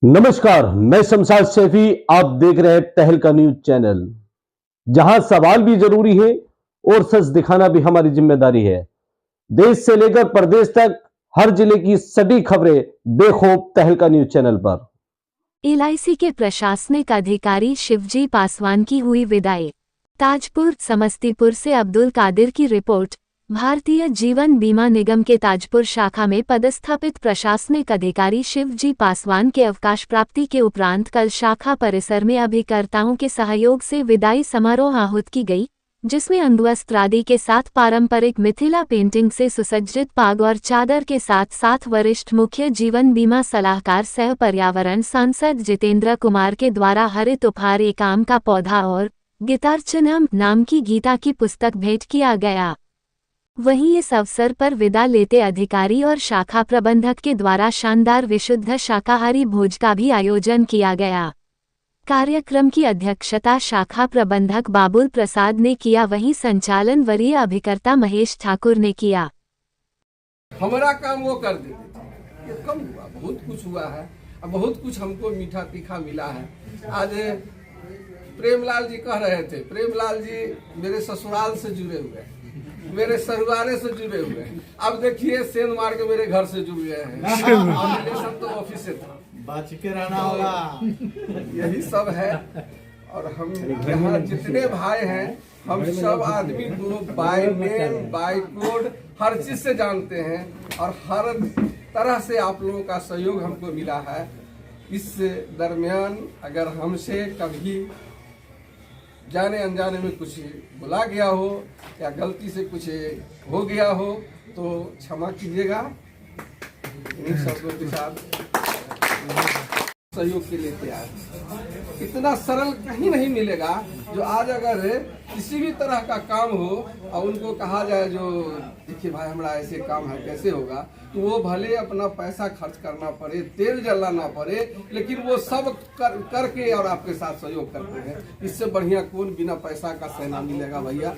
नमस्कार, मैं शमशाद शैफी। आप देख रहे हैं तहलका न्यूज चैनल, जहां सवाल भी जरूरी है और सच दिखाना भी हमारी जिम्मेदारी है। देश से लेकर प्रदेश तक हर जिले की सटीक खबरें बेखौफ तहलका न्यूज चैनल पर। एलआईसी के प्रशासनिक अधिकारी शिवजी पासवान की हुई विदाई। ताजपुर समस्तीपुर से अब्दुल कादिर की रिपोर्ट। भारतीय जीवन बीमा निगम के ताजपुर शाखा में पदस्थापित प्रशासनिक अधिकारी शिवजी पासवान के अवकाश प्राप्ति के उपरांत कल शाखा परिसर में अभिकर्ताओं के सहयोग से विदाई समारोह आहूत की गई, जिसमें अंगवस्त्रादि के साथ पारंपरिक मिथिला पेंटिंग से सुसज्जित पाग और चादर के साथ साथ वरिष्ठ मुख्य जीवन बीमा सलाहकार सह पर्यावरण सांसद जितेंद्र कुमार के द्वारा हरित उपहार एक आम का पौधा और गीतार्चनम नाम की गीता की पुस्तक भेंट किया गया। वहीं इस अवसर पर विदा लेते अधिकारी और शाखा प्रबंधक के द्वारा शानदार विशुद्ध शाकाहारी भोज का भी आयोजन किया गया। कार्यक्रम की अध्यक्षता शाखा प्रबंधक बाबुल प्रसाद ने किया, वहीं संचालन वरीय अभिकर्ता महेश ठाकुर ने किया। हमारा काम वो कर देते, ये कम हुआ, बहुत कुछ हुआ है, अब बहुत कुछ हमको मीठा तीखा मिला है। आज प्रेमलाल जी कह रहे थे, प्रेमलाल जी मेरे ससुराल से जुड़े हुए, मेरे सरुआरे से जुड़े हुए, अब देखिए सेंध मार के मेरे घर से जुड़ गए हैं। रिलेशन तो ऑफिस से था, बच के रहना होगा। यही सब है। और हम यहाँ जितने भाई हैं, हम सब आदमी को बाय नेम बाय कोड हर चीज से जानते हैं और हर तरह से आप लोगों का सहयोग हमको मिला है। इस दरमियान अगर हमसे कभी जाने अनजाने में कुछ बुला गया हो या गलती से कुछ हो गया हो तो क्षमा कीजिएगा। इन शब्दों के साथ सहयोग के लिए तैयार। इतना सरल कहीं नहीं मिलेगा जो आज अगर किसी भी तरह का काम हो और उनको कहा जाए जो देखिए भाई हमारा ऐसे काम है कैसे होगा, तो वो भले अपना पैसा खर्च करना पड़े, तेल जलाना पड़े, लेकिन वो सब करके और आपके साथ सहयोग करते हैं। इससे बढ़िया कौन बिना पैसा का सेना मिलेगा भैया।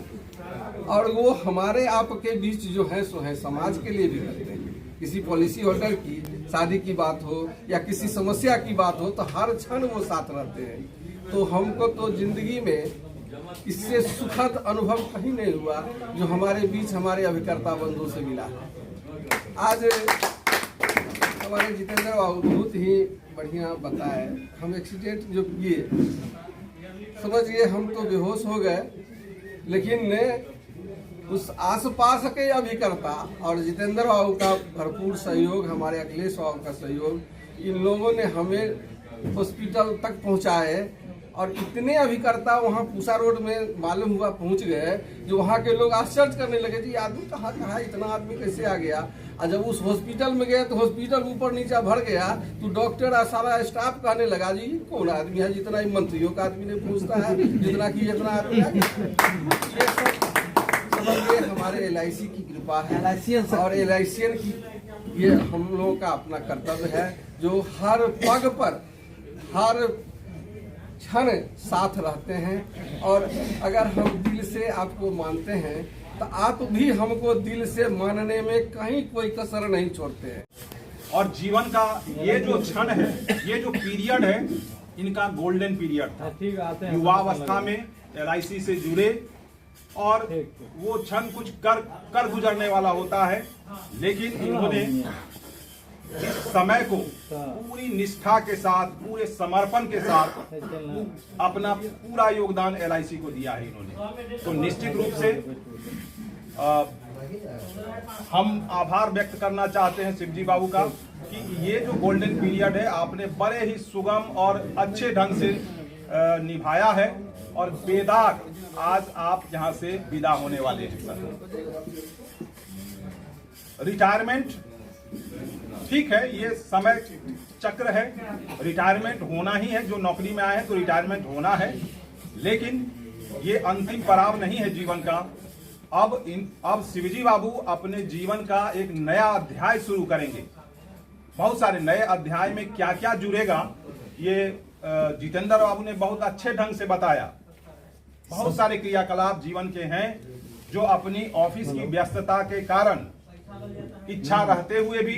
और वो हमारे आपके बीच जो है सो है समाज के लिए भी करते हैं। किसी पॉलिसी होल्डर की शादी की बात हो या किसी समस्या की बात हो तो हर क्षण वो साथ रहते हैं। तो हमको तो जिंदगी में इससे सुखद अनुभव कहीं नहीं हुआ जो हमारे बीच हमारे अभिकर्ता बंधु से मिला है। आज हमारे जितेंद्र बाबू बहुत ही बढ़िया बताए। हम एक्सीडेंट जो किए समझिए हम तो बेहोश हो गए, लेकिन उस आसपास के अभिकर्ता और जितेंद्र बाबू का भरपूर सहयोग, हमारे अखिलेश बाबू का सहयोग, इन लोगों ने हमें हॉस्पिटल तक पहुंचाए। और इतने अभिकर्ता वहां पूसा रोड में मालूम हुआ पहुंच गए जो वहां के लोग आश्चर्य करने लगे, जी आदमी कहाँ कहाँ इतना आदमी कैसे आ गया। और जब उस हॉस्पिटल में गए तो हॉस्पिटल ऊपर नीचे भर गया तो डॉक्टर और सारा स्टाफ कहने लगा, जी कौन आदमी है जितना ही मंत्रियों का आदमी नहीं पूछता है जितना कि इतना आदमी है। ये हमारे एलआईसी की कृपा है और एलआईसीएन की ये हम लोगों का अपना कर्तव्य है जो हर पग पर हर क्षण साथ रहते हैं। और अगर हम दिल से आपको मानते हैं तो आप भी हमको दिल से मानने में कहीं कोई कसर नहीं छोड़ते हैं। और जीवन का ये जो क्षण है, ये जो पीरियड है, इनका गोल्डन पीरियड था। युवावस्था में एलआईसी से जुड़े और वो क्षण कुछ कर गुजरने वाला होता है, लेकिन इन्होंने इस समय को पूरी निष्ठा के साथ, पूरे समर्पण के साथ अपना पूरा योगदान एलआईसी को दिया है इन्होंने। तो निश्चित रूप से हम आभार व्यक्त करना चाहते हैं शिवजी बाबू का कि ये जो गोल्डन पीरियड है आपने बड़े ही सुगम और अच्छे ढंग से निभाया है और बेदाग आज आप यहां से विदा होने वाले हैं। सर रिटायरमेंट ठीक है, ये समय चक्र है, रिटायरमेंट होना ही है। जो नौकरी में आए हैं तो रिटायरमेंट होना है, लेकिन ये अंतिम पड़ाव नहीं है जीवन का। अब शिवजी बाबू अपने जीवन का एक नया अध्याय शुरू करेंगे। बहुत सारे नए अध्याय में क्या क्या जुड़ेगा ये जितेंद्र बाबू ने बहुत अच्छे ढंग से बताया। बहुत सारे क्रियाकलाप जीवन के हैं जो अपनी ऑफिस की व्यस्तता के कारण इच्छा रहते हुए भी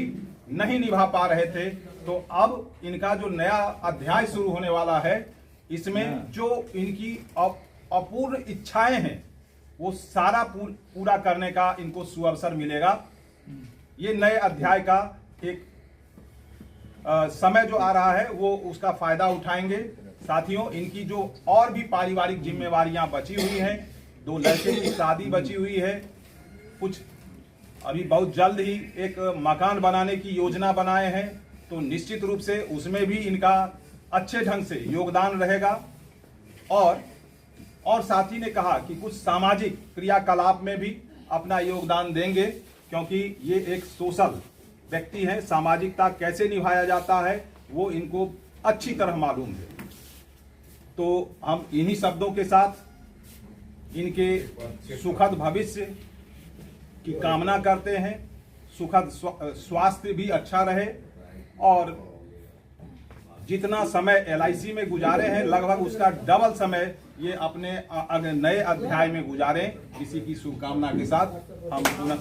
नहीं निभा पा रहे थे, तो अब इनका जो नया अध्याय शुरू होने वाला है, इसमें जो इनकी अपूर्ण इच्छाएं हैं वो सारा पूरा करने का इनको सुअवसर मिलेगा। ये नए अध्याय का एक समय जो आ रहा है वो उसका फायदा उठाएंगे। साथियों, इनकी जो और भी पारिवारिक जिम्मेवारियां बची हुई हैं, 2 लड़के की शादी बची हुई है, कुछ अभी बहुत जल्द ही एक मकान बनाने की योजना बनाए हैं, तो निश्चित रूप से उसमें भी इनका अच्छे ढंग से योगदान रहेगा। और साथी ने कहा कि कुछ सामाजिक क्रियाकलाप में भी अपना योगदान देंगे, क्योंकि ये एक सोशल व्यक्ति है, सामाजिकता कैसे निभाया जाता है वो इनको अच्छी तरह मालूम है। तो हम इन्हीं शब्दों के साथ इनके सुखद भविष्य की कामना करते हैं, सुखद स्वास्थ्य भी अच्छा रहे, और जितना समय LIC में गुजारे हैं लगभग उसका डबल समय ये अपने नए अध्याय में गुजारें। इसी की शुभकामना के साथ हम पुनः